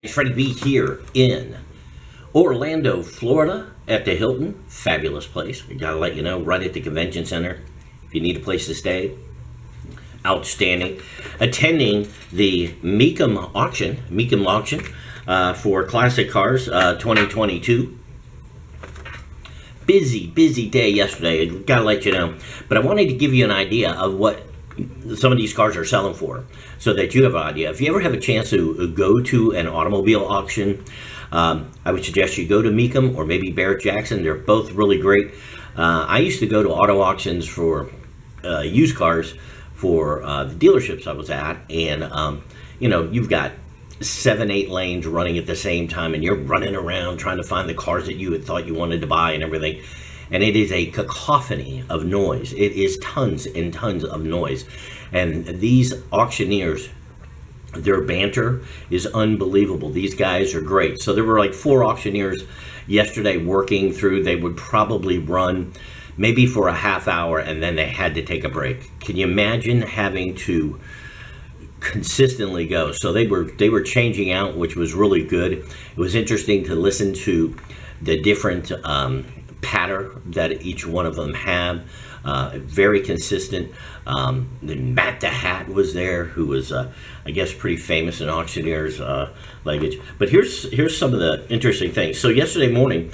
Freddie B here in Orlando, Florida at the Hilton. Fabulous place. I gotta let you know, right at the convention center. If you need a place to stay, outstanding. Attending the Mecum auction for classic cars 2022. Busy day yesterday. Gotta let you know. But I wanted to give you an idea of what some of these cars are selling for, so that you have an idea. If you ever have a chance to go to an automobile auction, I would suggest you go to Mecum or maybe Barrett-Jackson. They're both really great. I used to go to auto auctions for used cars for the dealerships I was at, and you've got 7-8 lanes running at the same time, and you're running around trying to find the cars that you had thought you wanted to buy and everything. And it is a cacophony of noise. It is tons and tons of noise. And these auctioneers, their banter is unbelievable. These guys are great. So there were like 4 auctioneers yesterday working through. They would probably run maybe for a half hour, and then they had to take a break. Can you imagine having to consistently go? So they were changing out, which was really good. It was interesting to listen to the different patter that each one of them have. Very consistent. Matt the Hat was there, who was I guess pretty famous in auctioneers language. But here's some of the interesting things. So yesterday morning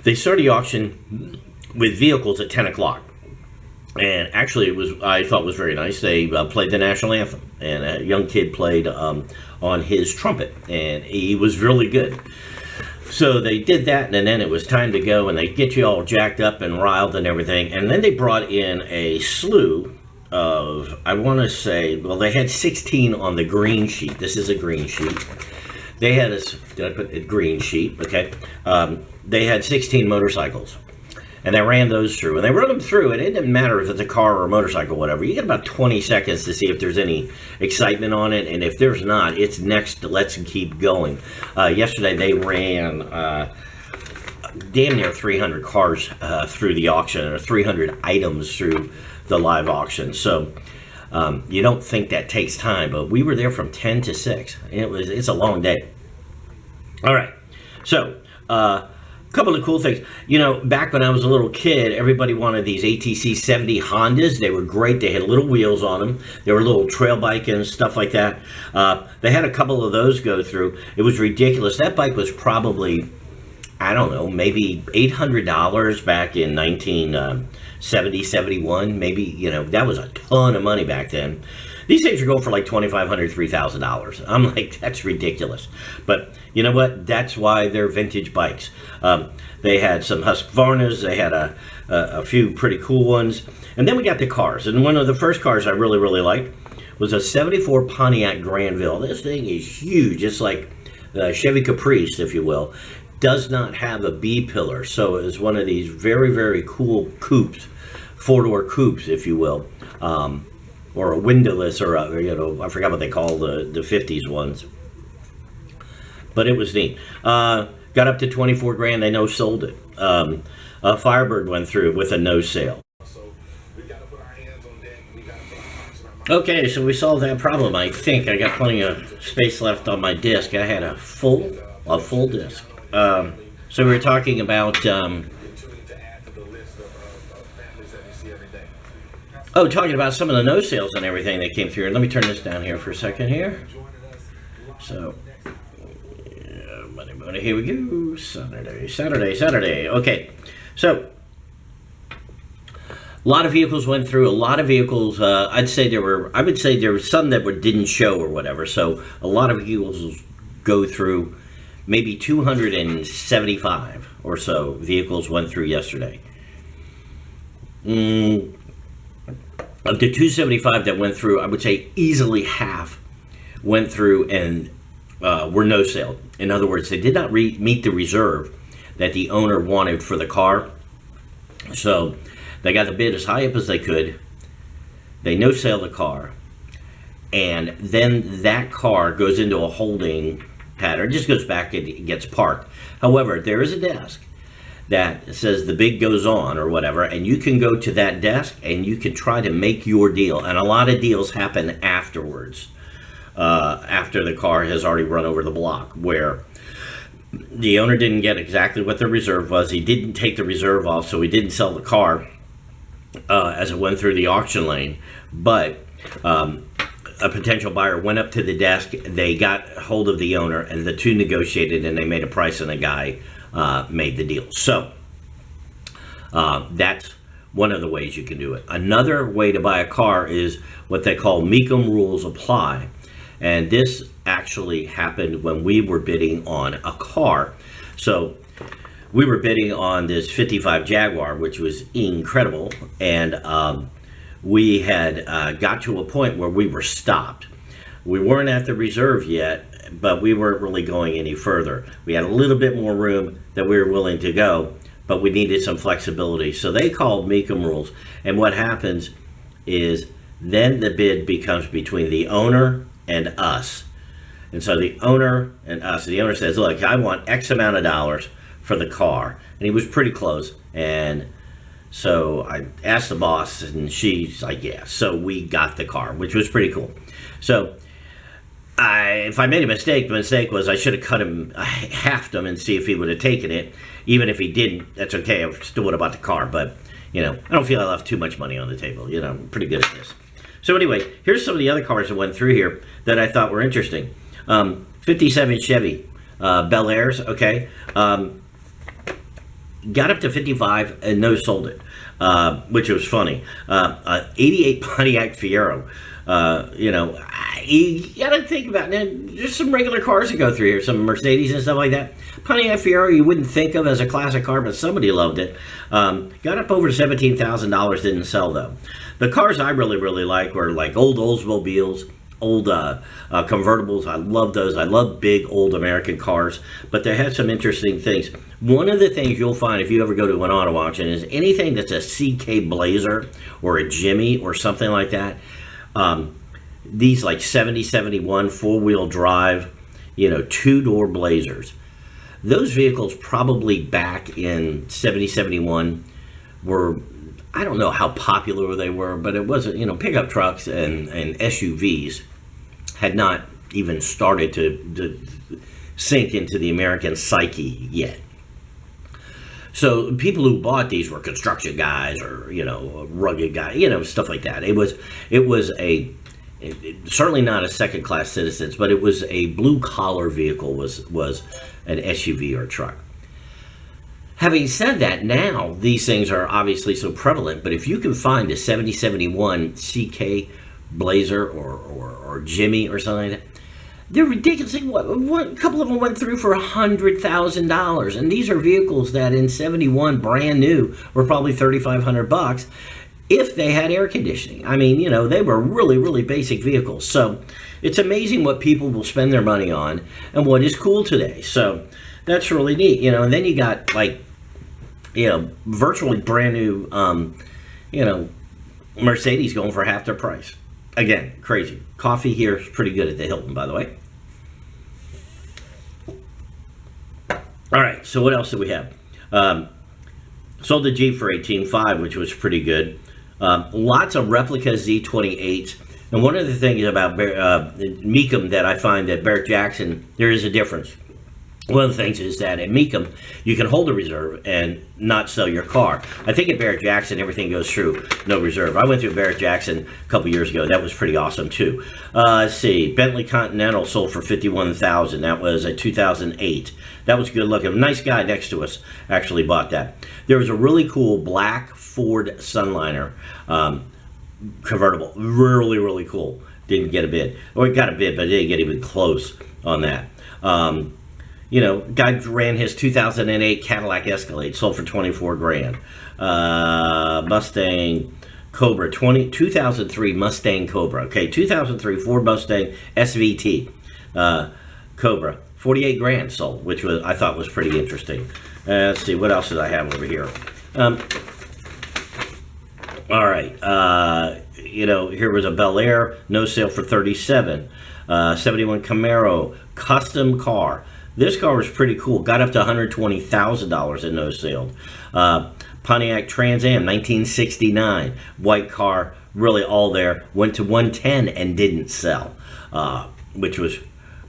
they started the auction with vehicles at 10 o'clock, and actually I thought it was very nice. They played the national anthem, and a young kid played on his trumpet, and he was really good. So they did that, and then it was time to go, and they get you all jacked up and riled and everything. And then they brought in a slew of, I want to say, well, they had 16 on the green sheet. This is a green sheet. They had did I put a green sheet? Okay. They had 16 motorcycles, and they ran those through. And they run them through, and it didn't matter if it's a car or a motorcycle, whatever. You get about 20 seconds to see if there's any excitement on it, and if there's not, it's next. Let's keep going. Yesterday they ran damn near 300 cars through the auction, or 300 items through the live auction. So you don't think that takes time, but we were there from 10 to 6. It's a long day. All right, so couple of cool things. Back when I was a little kid, everybody wanted these ATC 70 Hondas. They were great. They had little wheels on them. They were little trail bike and stuff like that. They had a couple of those go through. It was ridiculous. That bike was probably, I don't know, maybe $800 back in 1970, 71. Maybe, that was a ton of money back then. These things are going for like $2,500, $3,000. I'm like, that's ridiculous. But you know what? That's why they're vintage bikes. They had some Husqvarnas. They had a few pretty cool ones. And then we got the cars. And one of the first cars I really, really liked was a 74 Pontiac Granville. This thing is huge. It's like the Chevy Caprice, if you will. Does not have a B-pillar. So it was one of these very, very cool coupes, 4-door coupes, if you will. Or a windowless, or I forgot what they call the 50s ones. But it was neat. Got up to 24 grand. They no sold it. A Firebird went through with a no sale. Okay, so we solved that problem. I think I got plenty of space left on my disc. I had a full disc. So we were talking about. Talking about some of the no sales and everything that came through. Let me turn this down here for a second here. So, here we go. Saturday. Okay, so a lot of vehicles went through. A lot of vehicles. I would say there were some that didn't show or whatever. So a lot of vehicles go through. Maybe 275 or so vehicles went through yesterday. Of the 275 that went through, I would say easily half went through and were no sale. In other words, they did not meet the reserve that the owner wanted for the car. So they got the bid as high up as they could. They no sale the car. And then that car goes into a holding pattern. It just goes back and gets parked. However, there is a desk that says the bid goes on or whatever, and you can go to that desk and you can try to make your deal. And a lot of deals happen afterwards. after the car has already run over the block, where the owner didn't get exactly what the reserve was. He didn't take the reserve off, so he didn't sell the car as it went through the auction lane. But a potential buyer went up to the desk, they got hold of the owner, and the two negotiated, and they made a price, and the guy made the deal. So that's one of the ways you can do it. Another way to buy a car is what they call Mecum rules apply. And this actually happened when we were bidding on a car. So we were bidding on this 55 Jaguar, which was incredible. And we had got to a point where we were stopped. We weren't at the reserve yet, but we weren't really going any further. We had a little bit more room that we were willing to go, but we needed some flexibility. So they called Mecum rules. And what happens is then the bid becomes between the owner and us. And so the owner and us, the owner says, look, I want X amount of dollars for the car. And he was pretty close. And so I asked the boss, and she's like, yeah. So we got the car, which was pretty cool. So if I made a mistake, the mistake was I should have cut him, halved him, and see if he would have taken it. Even if he didn't, that's okay. I still would have bought the car. But, I don't feel I left too much money on the table. I'm pretty good at this. So anyway, here's some of the other cars that went through here that I thought were interesting. 57 Chevy Bel Airs, okay. Got up to 55 and no sold it, which was funny. 88 Pontiac Fiero. You gotta think about it. There's some regular cars that go through here, some Mercedes and stuff like that. Pontiac Fiero you wouldn't think of as a classic car, but somebody loved it. Got up over $17,000, didn't sell though. The cars I really, really like were like old Oldsmobiles, old convertibles. I love those. I love big old American cars, but they had some interesting things. One of the things you'll find if you ever go to an auto auction is anything that's a CK Blazer or a Jimmy or something like that. These like 70, 71 four-wheel drive, two-door Blazers. Those vehicles probably back in 70, 71 were, I don't know how popular they were, but it wasn't, pickup trucks and SUVs had not even started to sink into the American psyche yet. So people who bought these were construction guys or, rugged guys, stuff like that. It was certainly not a second-class citizens, but it was a blue-collar vehicle, was an SUV or truck. Having said that, now these things are obviously so prevalent, but if you can find a 70, 71 CK Blazer or Jimmy or something like that, they're ridiculous. A couple of them went through for $100,000, and these are vehicles that in 71 brand new were probably $3,500 if they had air conditioning. I mean, they were really, really basic vehicles. So it's amazing what people will spend their money on and what is cool today. So that's really neat, and then you got virtually brand new, Mercedes going for half their price. Again, crazy. Coffee here is pretty good at the Hilton, by the way. All right, so what else do we have? Sold the Jeep for $18,500, which was pretty good. Lots of replica Z28s. And one of the things about Mecum that I find that Barrett Jackson, there is a difference. One of the things is that at Mecum, you can hold a reserve and not sell your car. I think at Barrett Jackson, everything goes through, no reserve. I went through Barrett Jackson a couple years ago. That was pretty awesome, too. Let's see. Bentley Continental sold for $51,000. That was a 2008. That was good looking. A nice guy next to us actually bought that. There was a really cool black Ford Sunliner convertible. Really, really cool. Didn't get a bid. Or it got a bid, but it didn't get even close on that. Guy ran his 2008 Cadillac Escalade, sold for $24,000. Mustang Cobra, 2003 Mustang Cobra. Okay, 2003 Ford Mustang SVT Cobra, $48,000 sold, which I thought was pretty interesting. Let's see, what else did I have over here? All right, here was a Bel Air, no sale for $37,000. 71 Camaro, custom car. This car was pretty cool. Got up to $120,000 in no sale. Pontiac Trans Am, 1969. White car, really all there. Went to $110,000 and didn't sell. which was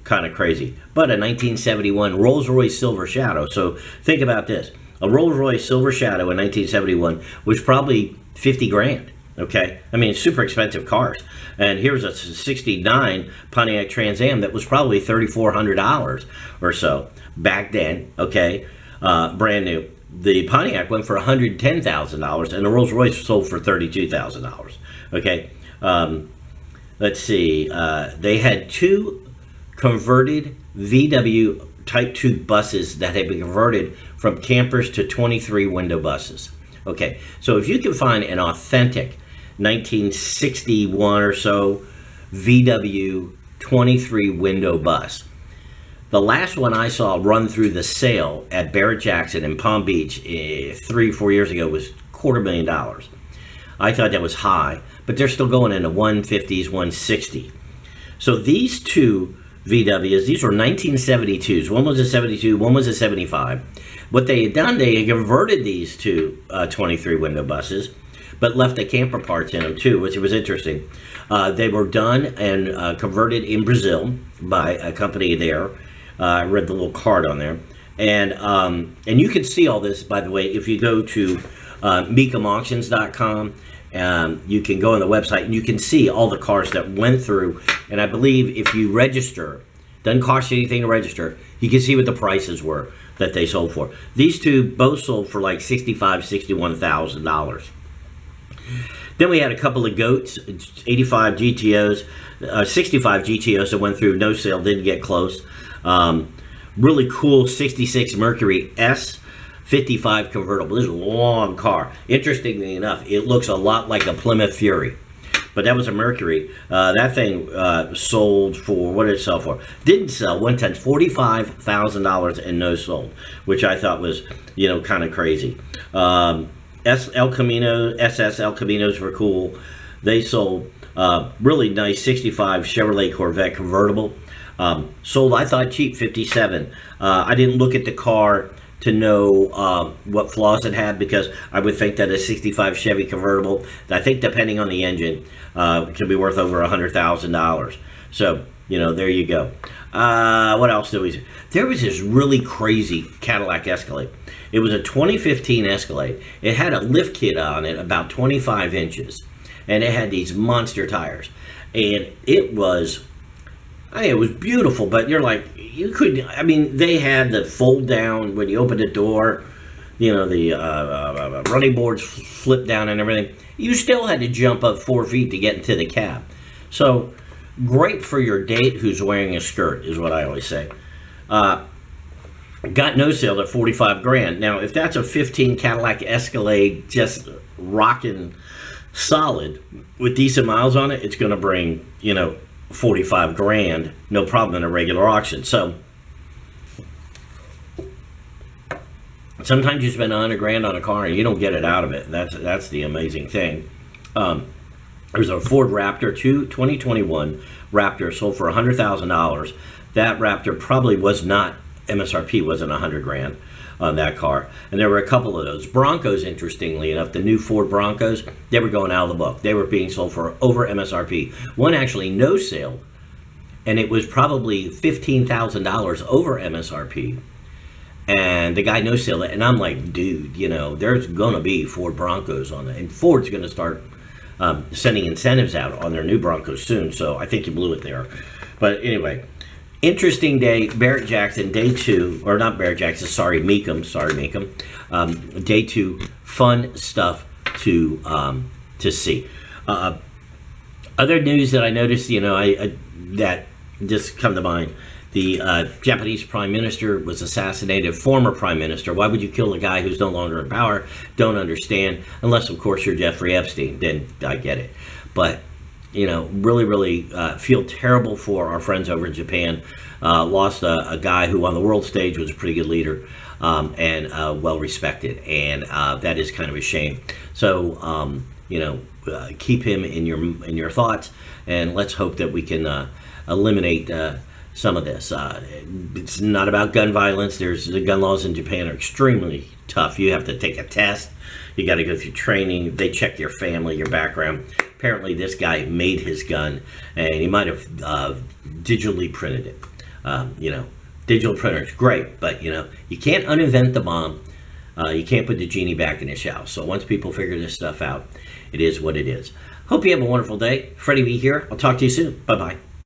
kind of crazy. But a 1971 Rolls-Royce Silver Shadow. So think about this. A Rolls-Royce Silver Shadow in 1971 was probably 50 grand. Okay, I mean, super expensive cars. And here's a 69 Pontiac Trans Am that was probably $3,400 or so back then. Okay, brand new. The Pontiac went for $110,000, and the Rolls Royce sold for $32,000. Okay, let's see. They had two converted VW Type 2 buses that had been converted from campers to 23 window buses. Okay, so if you can find an authentic 1961 or so VW 23 window bus. The last one I saw run through the sale at Barrett-Jackson in Palm Beach 3-4 years ago was $250,000. I thought that was high, but they're still going in the 150s, 160. So these two VWs, these were 1972s. One was a 72, one was a 75. What they had done, they had converted these to 23 window buses, but left the camper parts in them too, which was interesting. They were done and converted in Brazil by a company there. I read the little card on there. And you can see all this, by the way, if you go to mecumauctions.com. You can go on the website and you can see all the cars that went through. And I believe if you register, doesn't cost you anything to register, you can see what the prices were that they sold for. These two both sold for like $65,000, $61,000. Then we had a couple of goats, 85 GTOs, 65 GTOs that went through, no sale, didn't get close. Really cool 66 Mercury S 55 convertible. This is a long car. Interestingly enough, it looks a lot like a Plymouth Fury. But that was a Mercury. That thing sold for, what did it sell for? Didn't sell, went to $45,000 and no sold, which I thought was, kind of crazy. SS El Caminos were cool. They sold really nice 65 Chevrolet Corvette convertible. Sold, I thought, cheap, 57. I didn't look at the car to know what flaws it had, because I would think that a 65 Chevy convertible, I think depending on the engine, could be worth over $100,000. So, there you go. What else did we see? There was this really crazy Cadillac Escalade. It was a 2015 Escalade. It had a lift kit on it about 25 inches, and it had these monster tires. And it was beautiful, but you're like, they had the fold down when you open the door, the running boards flip down and everything. You still had to jump up 4 feet to get into the cab. So, great for your date who's wearing a skirt, is what I always say. Got no sale at 45 grand. Now, if that's a 15 Cadillac Escalade just rocking solid with decent miles on it, it's going to bring, 45 grand, no problem in a regular auction. So sometimes you spend 100 grand on a car and you don't get it out of it. That's the amazing thing. There's a Ford Raptor 2021 Raptor sold for $100,000. That Raptor probably was not MSRP, wasn't 100 grand on that car. And there were a couple of those. Broncos, interestingly enough, the new Ford Broncos, they were going out of the book. They were being sold for over MSRP. One actually no sale, and it was probably $15,000 over MSRP. And the guy no sale it, and I'm like, dude, there's gonna be Ford Broncos on it, and Ford's gonna start sending incentives out on their new Broncos soon. So I think you blew it there. But anyway, interesting day. Barrett-Jackson, day 2, or not Barrett-Jackson, Mecum. Day 2, fun stuff to see. Other news that I noticed, that just come to mind. The Japanese Prime Minister was assassinated, former Prime Minister. Why would you kill a guy who's no longer in power? Don't understand. Unless, of course, you're Jeffrey Epstein. Then I get it. But, really, really feel terrible for our friends over in Japan. Lost a guy who on the world stage was a pretty good leader and well respected. And that is kind of a shame. So, keep him in your thoughts. And let's hope that we can eliminate some of this. It's not about gun violence. The gun laws in Japan are extremely tough. You have to take a test. You got to go through training. They check your family, your background. apparently this guy made his gun, and he might have digitally printed it. Digital printers, great, but you can't uninvent the bomb. You can't put the genie back in his house. So once people figure this stuff out, it is what it is. Hope you have a wonderful day. Freddie B here. I'll talk to you soon. Bye-bye.